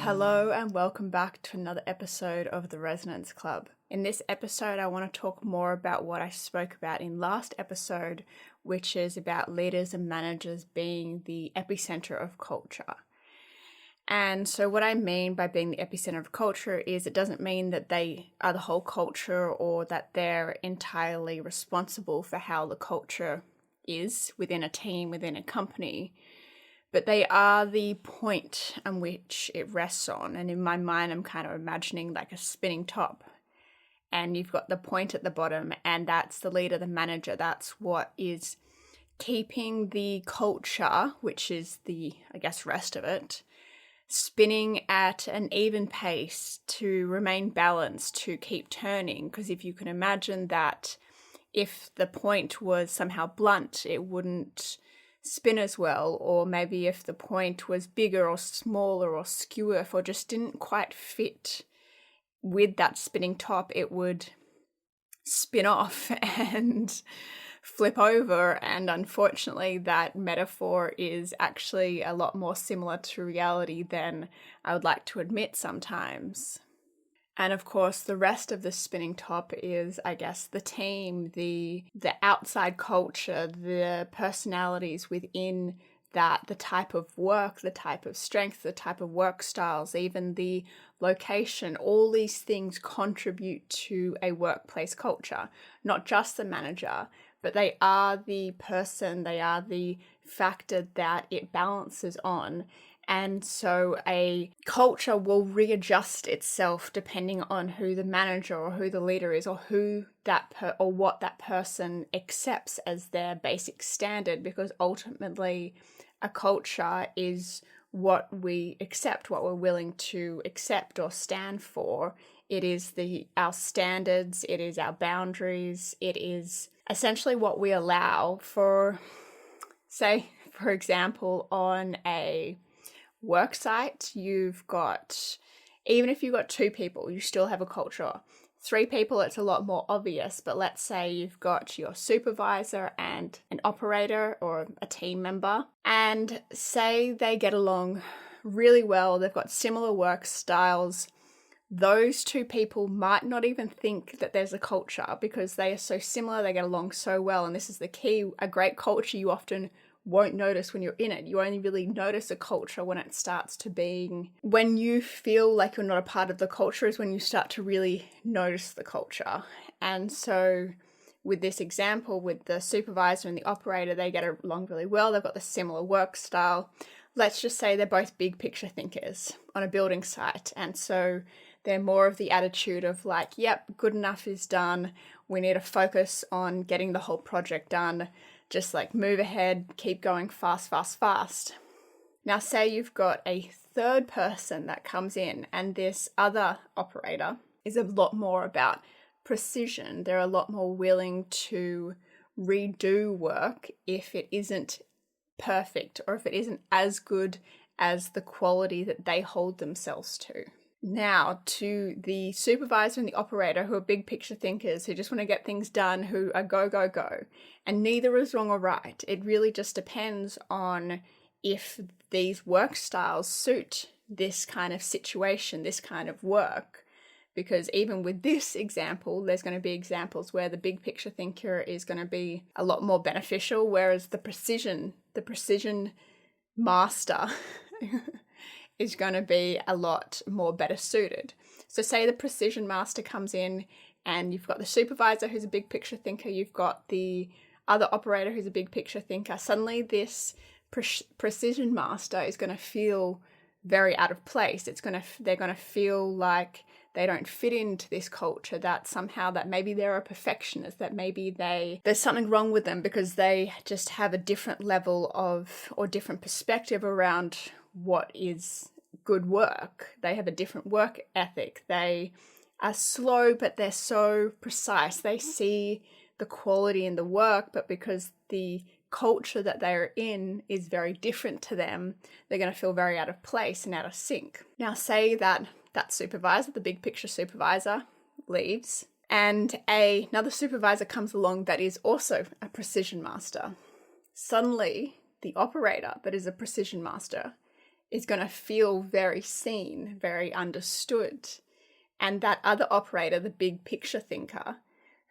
Hello and welcome back to another episode of the Resonance Club. In this episode, I want to talk more about what I spoke about in last episode, which is about leaders and managers being the epicenter of culture. And so what I mean by being the epicenter of culture is it doesn't mean that they are the whole culture or that they're entirely responsible for how the culture is within a team, within a company. But they are the point on which it rests on. And in my mind, I'm kind of imagining like a spinning top. And you've got the point at the bottom, and that's the leader, the manager. That's what is keeping the culture, which is the, rest of it, spinning at an even pace to remain balanced, to keep turning. Because if you can imagine that if the point was somehow blunt, it wouldn't spin as well, or maybe if the point was bigger or smaller or skew or just didn't quite fit with that spinning top, it would spin off and flip over. And unfortunately, that metaphor is actually a lot more similar to reality than I would like to admit sometimes. And of course, the rest of the spinning top is, the team, the outside culture, the personalities within that, the type of work, the type of strength, the type of work styles, even the location. All these things contribute to a workplace culture, not just the manager, but they are the person, they are the factor that it balances on. And so a culture will readjust itself depending on who the manager or who the leader is, or who or what that person accepts as their basic standard, because ultimately a culture is what we accept, what we're willing to accept or stand for. It is our standards, it is our boundaries, it is essentially what we allow for, say, for example, on a work site, you've got, even if you've got 2 people, you still have a culture. 3 people, it's a lot more obvious, but let's say you've got your supervisor and an operator or a team member, and say they get along really well, they've got similar work styles. Those 2 people might not even think that there's a culture because they are so similar, they get along so well. And this is the key. A great culture you often won't notice when you're in it. You only really notice a culture when it starts to being, when you feel like you're not a part of the culture is when you start to really notice the culture. And so with this example, with the supervisor and the operator, they get along really well. They've got the similar work style. Let's just say they're both big picture thinkers on a building site. And so they're more of the attitude of like, yep, good enough is done. We need to focus on getting the whole project done. Just like move ahead, keep going fast. Now say you've got a third person that comes in, and this other operator is a lot more about precision. They're a lot more willing to redo work if it isn't perfect or if it isn't as good as the quality that they hold themselves to. Now, to the supervisor and the operator, who are big picture thinkers, who just want to get things done, who are go. And neither is wrong or right. It really just depends on if these work styles suit this kind of situation, this kind of work. Because even with this example, there's going to be examples where the big picture thinker is going to be a lot more beneficial, whereas the precision master is going to be a lot more better suited. So say the precision master comes in and you've got the supervisor who's a big picture thinker, you've got the other operator who's a big picture thinker. Suddenly this precision master is going to feel very out of place. They're going to feel like they don't fit into this culture, that somehow that maybe they're a perfectionist, that maybe there's something wrong with them because they just have a different level of, or different perspective around what is good work. They have a different work ethic. They are slow, but they're so precise. They see the quality in the work, but because the culture that they're in is very different to them, they're going to feel very out of place and out of sync. Now say that supervisor, the big picture supervisor, leaves, and another supervisor comes along that is also a precision master. Suddenly, the operator that is a precision master is going to feel very seen, very understood. And that other operator, the big picture thinker,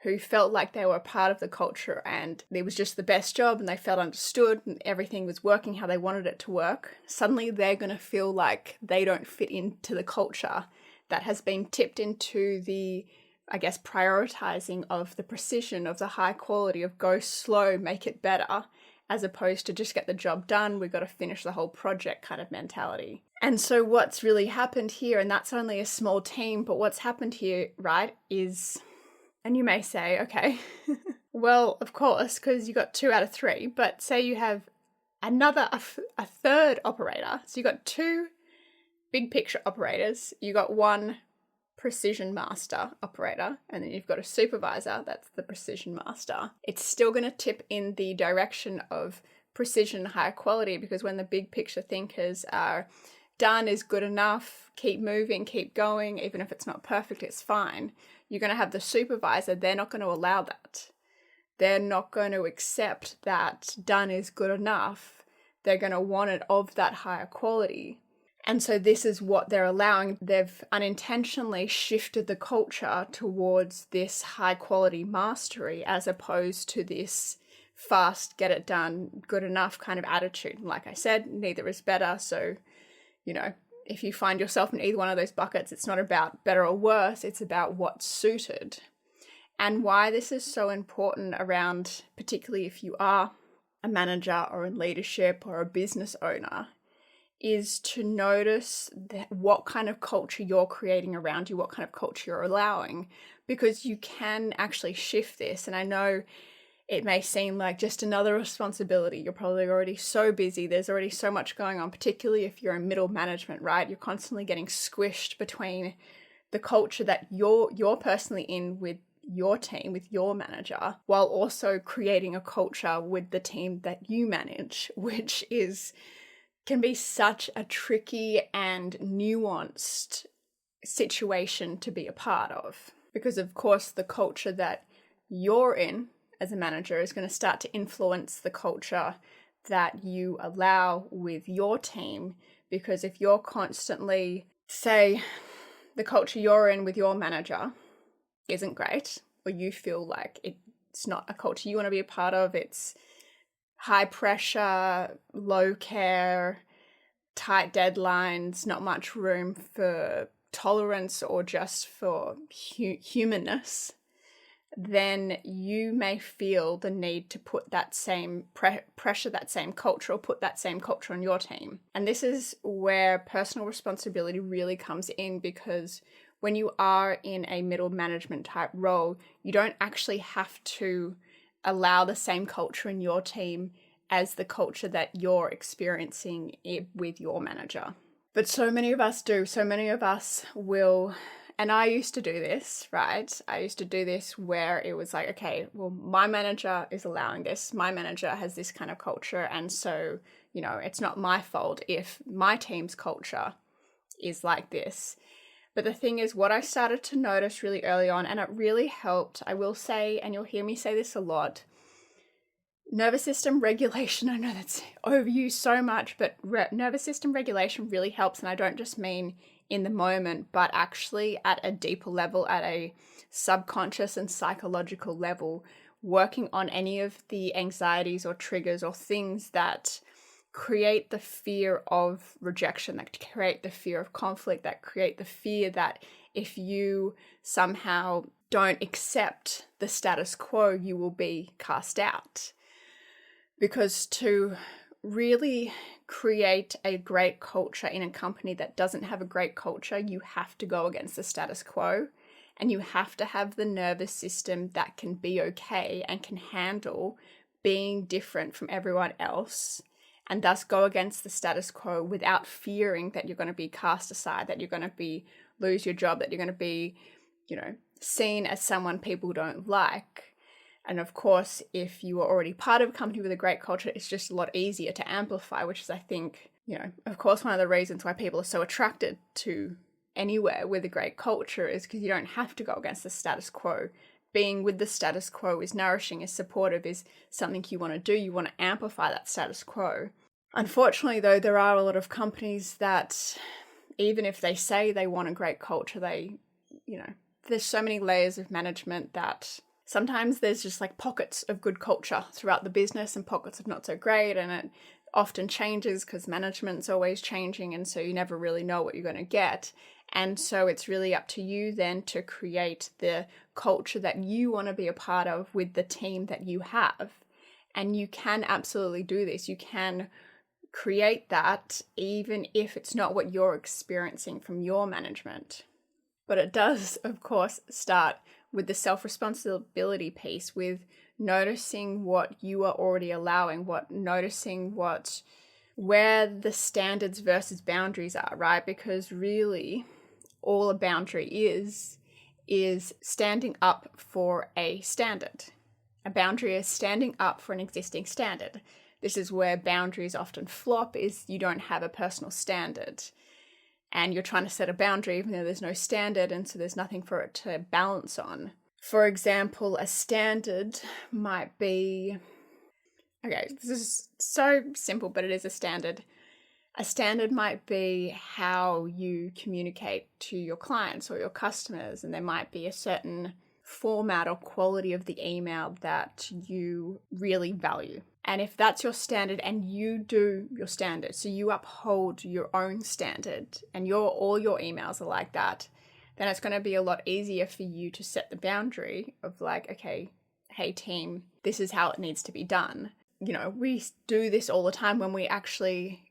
who felt like they were a part of the culture and it was just the best job and they felt understood and everything was working how they wanted it to work, suddenly they're going to feel like they don't fit into the culture that has been tipped into the, I guess, prioritizing of the precision, of the high quality, of go slow, make it better, as opposed to just get the job done, we've got to finish the whole project kind of mentality. And so what's really happened here, and that's only a small team, but what's happened here, right, is, and you may say, okay, well, of course, because you got 2 out of 3, but say you have a third operator. So you got 2 big picture operators, you got 1 precision master operator, and then you've got a supervisor, that's the precision master. It's still going to tip in the direction of precision, high quality, because when the big picture thinkers are done is good enough, keep moving, keep going, even if it's not perfect, it's fine. You're going to have the supervisor, they're not going to allow that. They're not going to accept that done is good enough. They're going to want it of that higher quality. And so this is what they're allowing. They've unintentionally shifted the culture towards this high quality mastery as opposed to this fast, get it done, good enough kind of attitude. And like I said, neither is better. So, if you find yourself in either one of those buckets, it's not about better or worse, it's about what's suited. And why this is so important around, particularly if you are a manager or in leadership or a business owner, is to notice what kind of culture you're creating around you, what kind of culture you're allowing, because you can actually shift this. And I know it may seem like just another responsibility. You're probably already so busy. There's already so much going on, particularly if you're in middle management, right? You're constantly getting squished between the culture that you're personally in with your team, with your manager, while also creating a culture with the team that you manage, which can be such a tricky and nuanced situation to be a part of. Because of course, the culture that you're in as a manager is going to start to influence the culture that you allow with your team. Because if you're constantly, say, the culture you're in with your manager isn't great, or you feel like it's not a culture you want to be a part of, it's high pressure, low care, tight deadlines, not much room for tolerance or just for humanness, then you may feel the need to put that same pressure, that same culture, or put that same culture on your team. And this is where personal responsibility really comes in, because when you are in a middle management type role, you don't actually have to allow the same culture in your team as the culture that you're experiencing it with your manager. But so many of us do. So many of us will, and I used to do this, right? I used to do this where it was like, okay, well, my manager is allowing this. My manager has this kind of culture. And so, it's not my fault if my team's culture is like this. But the thing is, what I started to notice really early on, and it really helped, I will say, and you'll hear me say this a lot, nervous system regulation. I know that's overused so much, but nervous system regulation really helps. And I don't just mean in the moment, but actually at a deeper level, at a subconscious and psychological level, working on any of the anxieties or triggers or things that create the fear of rejection, that create the fear of conflict, that create the fear that if you somehow don't accept the status quo, you will be cast out. Because to really create a great culture in a company that doesn't have a great culture, you have to go against the status quo, and you have to have the nervous system that can be okay and can handle being different from everyone else, and thus go against the status quo without fearing that you're going to be cast aside, that you're going to lose your job, that you're going to be, seen as someone people don't like. And of course, if you are already part of a company with a great culture, it's just a lot easier to amplify, which is, I think, of course, one of the reasons why people are so attracted to anywhere with a great culture is because you don't have to go against the status quo. Being with the status quo is nourishing, is supportive, is something you want to do. You want to amplify that status quo. Unfortunately, though, there are a lot of companies that, even if they say they want a great culture, there's so many layers of management that sometimes there's just like pockets of good culture throughout the business and pockets of not so great. And it often changes because management's always changing. And so you never really know what you're going to get. And so it's really up to you then to create the culture that you want to be a part of with the team that you have. And you can absolutely do this. You can create that even if it's not what you're experiencing from your management. But it does, of course, start with the self-responsibility piece, with noticing what you are already allowing, noticing where the standards versus boundaries are, right? Because really all a boundary is standing up for a standard. A boundary is standing up for an existing standard. This is where boundaries often flop, is you don't have a personal standard. And you're trying to set a boundary even though there's no standard, and so there's nothing for it to balance on. For example, a standard might be, okay, this is so simple, but it is a standard. A standard might be how you communicate to your clients or your customers, and there might be a certain format or quality of the email that you really value. And if that's your standard and you do your standard, so you uphold your own standard and all your emails are like that, then it's going to be a lot easier for you to set the boundary of like, okay, hey team, this is how it needs to be done. We do this all the time when we actually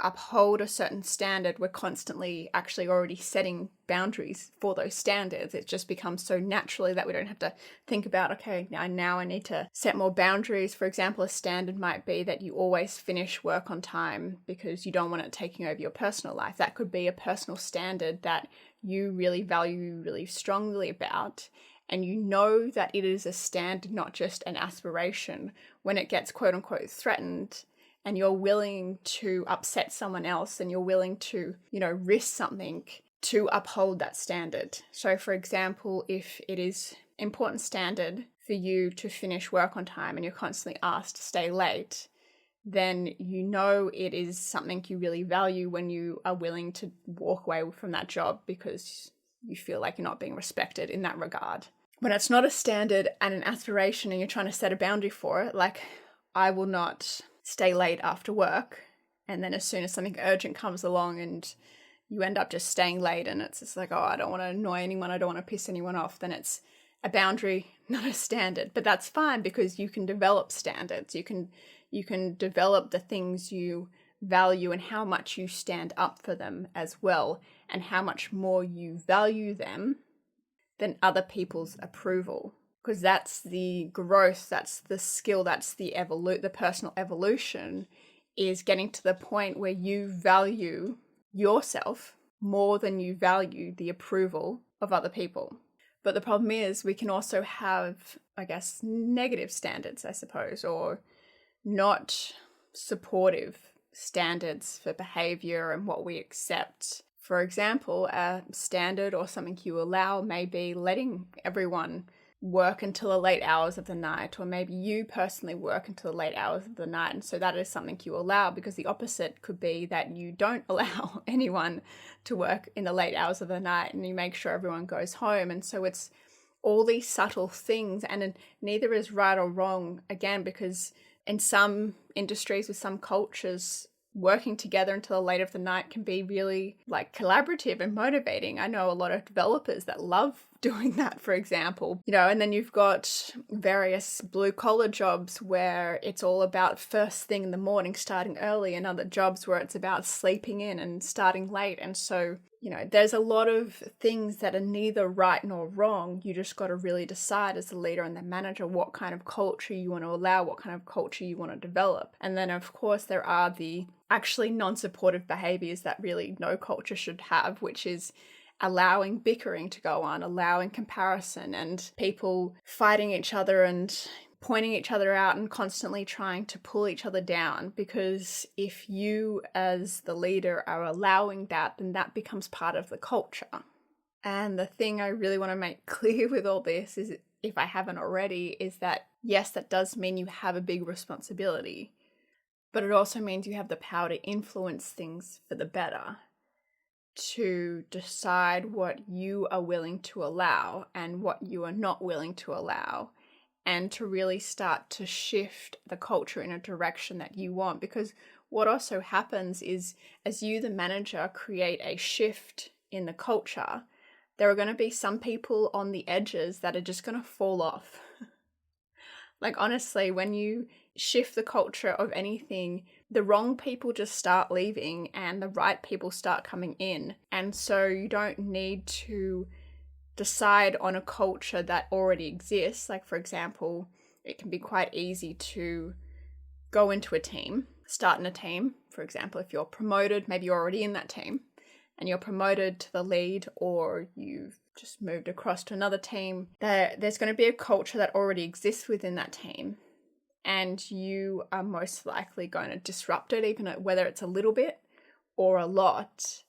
uphold a certain standard. We're constantly actually already setting boundaries for those standards. It just becomes so naturally that we don't have to think about, okay, now I need to set more boundaries. For example, a standard might be that you always finish work on time because you don't want it taking over your personal life. That could be a personal standard that you really value really strongly about, and you know that it is a standard, not just an aspiration. When it gets quote unquote threatened, and you're willing to upset someone else, and you're willing to, risk something to uphold that standard. So for example, if it is important standard for you to finish work on time and you're constantly asked to stay late, then it is something you really value when you are willing to walk away from that job because you feel like you're not being respected in that regard. When it's not a standard and an aspiration and you're trying to set a boundary for it, like I will not stay late after work, and then as soon as something urgent comes along and you end up just staying late and it's just like, oh, I don't want to annoy anyone, I don't want to piss anyone off, then it's a boundary, not a standard. But that's fine because you can develop standards. You can develop the things you value and how much you stand up for them as well, and how much more you value them than other people's approval. Because that's the growth, that's the skill, that's the personal evolution, is getting to the point where you value yourself more than you value the approval of other people. But the problem is we can also have, I guess, negative standards, I suppose, or not supportive standards for behavior and what we accept. For example, a standard or something you allow may be letting everyone work until the late hours of the night, or maybe you personally work until the late hours of the night, and so that is something you allow, because the opposite could be that you don't allow anyone to work in the late hours of the night and you make sure everyone goes home. And so it's all these subtle things, and neither is right or wrong, again, because in some industries with some cultures, working together until the late of the night can be really like collaborative and motivating. I know a lot of developers that love doing that, for example, and then you've got various blue collar jobs where it's all about first thing in the morning, starting early, and other jobs where it's about sleeping in and starting late. And so, there's a lot of things that are neither right nor wrong. You just got to really decide as the leader and the manager what kind of culture you want to allow, what kind of culture you want to develop. And then, of course, there are the actually non-supportive behaviors that really no culture should have, which is allowing bickering to go on, allowing comparison and people fighting each other and pointing each other out and constantly trying to pull each other down. Because if you as the leader are allowing that, then that becomes part of the culture. And the thing I really want to make clear with all this is, if I haven't already, is that yes, that does mean you have a big responsibility. but it also means you have the power to influence things for the better, to decide what you are willing to allow and what you are not willing to allow, and to really start to shift the culture in a direction that you want. Because what also happens is, as you, the manager, create a shift in the culture, there are going to be some people on the edges that are just going to fall off. Like, honestly, when you shift the culture of anything, the wrong people just start leaving and the right people start coming in. And so you don't need to decide on a culture that already exists. Like, for example, it can be quite easy to go into a team, start in a team. For example, if you're promoted, maybe you're already in that team and you're promoted to the lead, or you've just moved across to another team, there's going to be a culture that already exists within that team, and you are most likely going to disrupt it, even whether it's a little bit or a lot.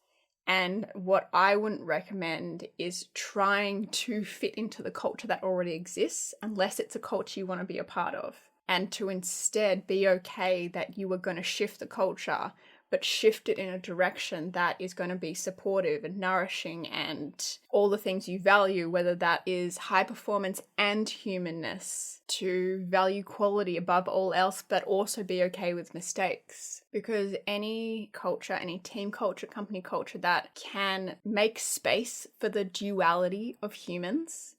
And what I wouldn't recommend is trying to fit into the culture that already exists, unless it's a culture you want to be a part of, and to instead be okay that you are going to shift the culture, but shift it in a direction that is going to be supportive and nourishing and all the things you value, whether that is high performance and humanness, to value quality above all else, but also be okay with mistakes. Because any culture, any team culture, company culture that can make space for the duality of humans,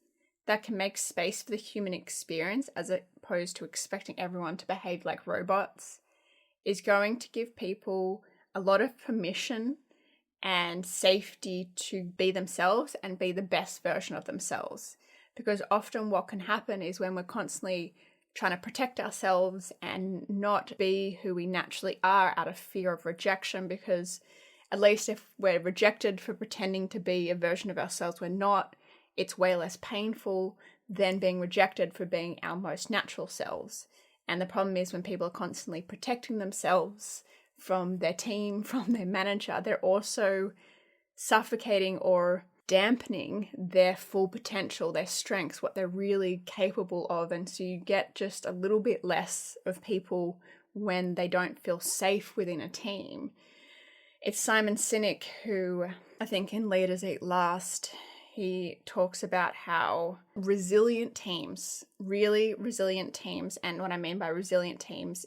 that can make space for the human experience as opposed to expecting everyone to behave like robots, is going to give people a lot of permission and safety to be themselves and be the best version of themselves. Because often what can happen is when we're constantly trying to protect ourselves and not be who we naturally are out of fear of rejection, because at least if we're rejected for pretending to be a version of ourselves we're not, it's way less painful than being rejected for being our most natural selves. And the problem is when people are constantly protecting themselves from their team, from their manager, they're also suffocating or dampening their full potential, their strengths, what they're really capable of. And so you get just a little bit less of people when they don't feel safe within a team. It's Simon Sinek who, I think in Leaders Eat Last, he talks about how resilient teams, really resilient teams, and what I mean by resilient teams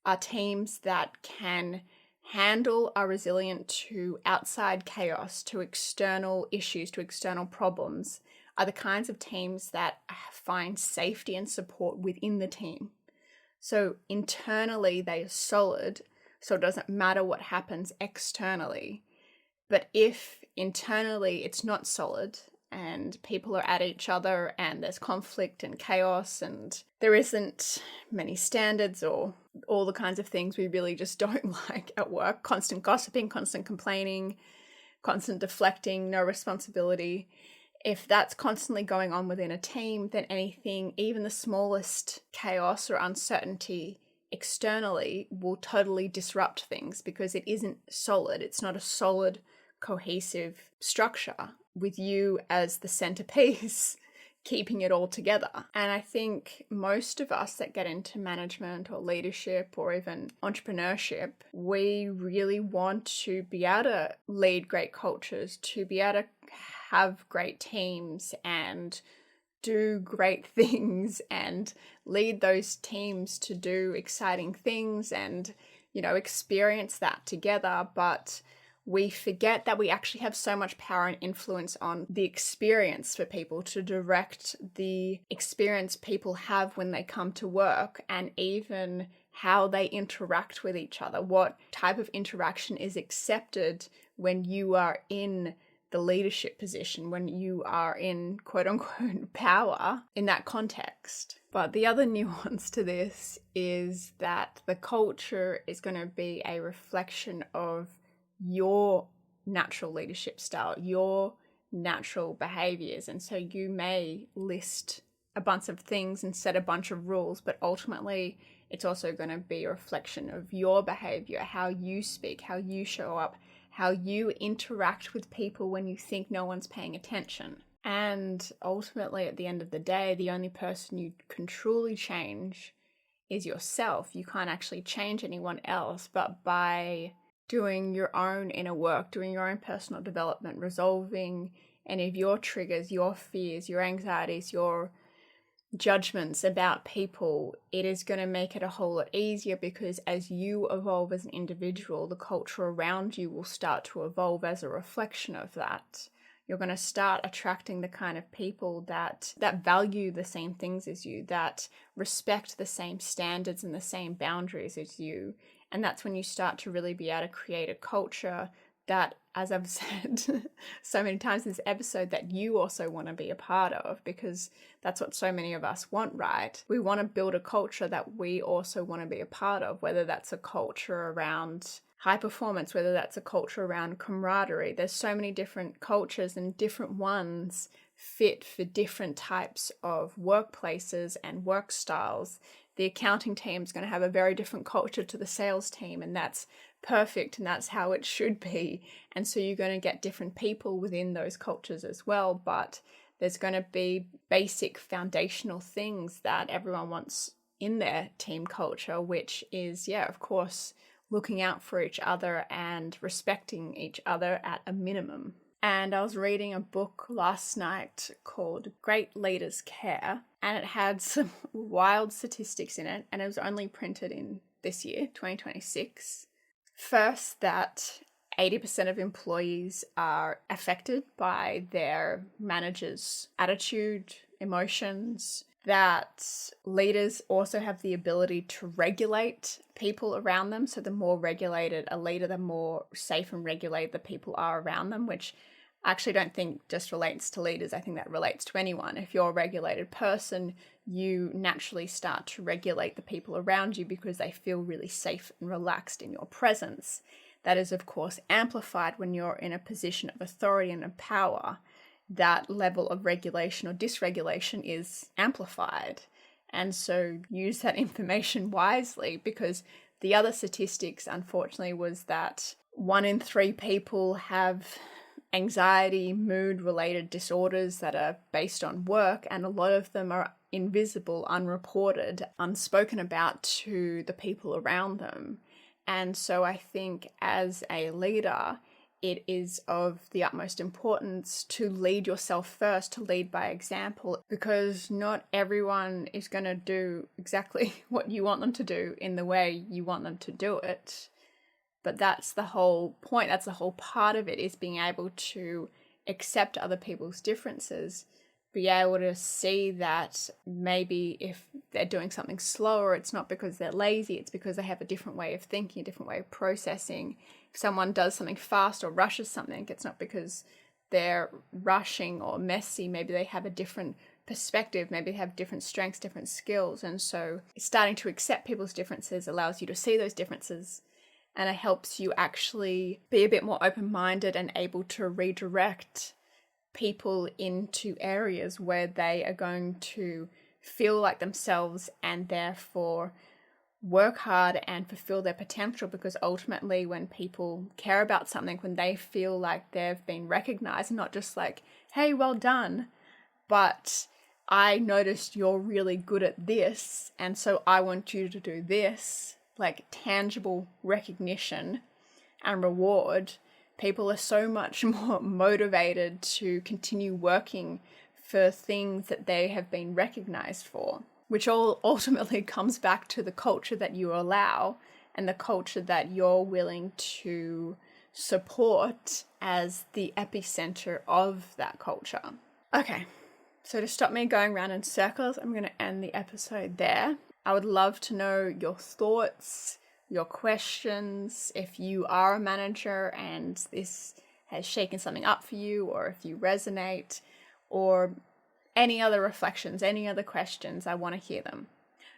are teams that can handle, are resilient to outside chaos, to external issues, to external problems, are the kinds of teams that find safety and support within the team. So internally they are solid, so it doesn't matter what happens externally. But if internally it's not solid and people are at each other and there's conflict and chaos and there isn't many standards or all the kinds of things we really just don't like at work, constant gossiping, constant complaining, constant deflecting, no responsibility, if that's constantly going on within a team, then anything, even the smallest chaos or uncertainty externally, will totally disrupt things because it isn't solid. It's not a solid, cohesive structure with you as the centerpiece keeping it all together. And I think most of us that get into management or leadership or even entrepreneurship, we really want to be able to lead great cultures, to be able to have great teams and do great things and lead those teams to do exciting things and, experience that together. But we forget that we actually have so much power and influence on the experience for people, to direct the experience people have when they come to work, and even how they interact with each other. What type of interaction is accepted when you are in the leadership position, when you are in quote unquote power in that context. But the other nuance to this is that the culture is going to be a reflection of your natural leadership style, your natural behaviors. And so you may list a bunch of things and set a bunch of rules, but ultimately it's also going to be a reflection of your behavior, how you speak, how you show up, how you interact with people when you think no one's paying attention. And ultimately, at the end of the day, the only person you can truly change is yourself. You can't actually change anyone else, but by doing your own inner work, doing your own personal development, resolving any of your triggers, your fears, your anxieties, your judgments about people, it is going to make it a whole lot easier, because as you evolve as an individual, the culture around you will start to evolve as a reflection of that. You're going to start attracting the kind of people that value the same things as you, that respect the same standards and the same boundaries as you. And that's when you start to really be able to create a culture that, as I've said so many times in this episode, that you also want to be a part of, because that's what so many of us want, right? We want to build a culture that we also want to be a part of, whether that's a culture around high performance, whether that's a culture around camaraderie. There's so many different cultures, and different ones fit for different types of workplaces and work styles. The accounting team is going to have a very different culture to the sales team, and that's perfect, and that's how it should be. And so you're going to get different people within those cultures as well, but there's going to be basic foundational things that everyone wants in their team culture, which is, of course, looking out for each other and respecting each other at a minimum. And I was reading a book last night called Great Leaders Care, and it had some wild statistics in it, and it was only printed in this year, 2026. First, that 80% of employees are affected by their manager's attitude, emotions, that leaders also have the ability to regulate people around them. So the more regulated a leader, the more safe and regulated the people are around them, which I actually don't think just relates to leaders. I think that relates to anyone. If you're a regulated person, you naturally start to regulate the people around you because they feel really safe and relaxed in your presence. That is, of course, amplified when you're in a position of authority and of power. That level of regulation or dysregulation is amplified. And so use that information wisely, because the other statistics, unfortunately, was that 1 in 3 people have anxiety, mood-related disorders that are based on work, and a lot of them are invisible, unreported, unspoken about to the people around them. And so I think as a leader, it is of the utmost importance to lead yourself first, to lead by example, because not everyone is going to do exactly what you want them to do in the way you want them to do it. But that's the whole point. That's the whole part of it, is being able to accept other people's differences, be able to see that maybe if they're doing something slower, it's not because they're lazy, it's because they have a different way of thinking, a different way of processing. If someone does something fast or rushes something, it's not because they're rushing or messy. Maybe they have a different perspective, maybe they have different strengths, different skills. And so starting to accept people's differences allows you to see those differences, and it helps you actually be a bit more open-minded and able to redirect people into areas where they are going to feel like themselves and therefore work hard and fulfill their potential. Because ultimately, when people care about something, when they feel like they've been recognized, not just like, hey, well done, but I noticed you're really good at this, and so I want you to do this, like tangible recognition and reward, people are so much more motivated to continue working for things that they have been recognized for, which all ultimately comes back to the culture that you allow and the culture that you're willing to support as the epicenter of that culture. Okay, so to stop me going around in circles, I'm going to end the episode there. I would love to know your thoughts, your questions, if you are a manager and this has shaken something up for you, or if you resonate, or any other reflections, any other questions. I want to hear them.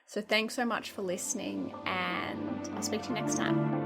So thanks so much for listening, and I'll speak to you next time.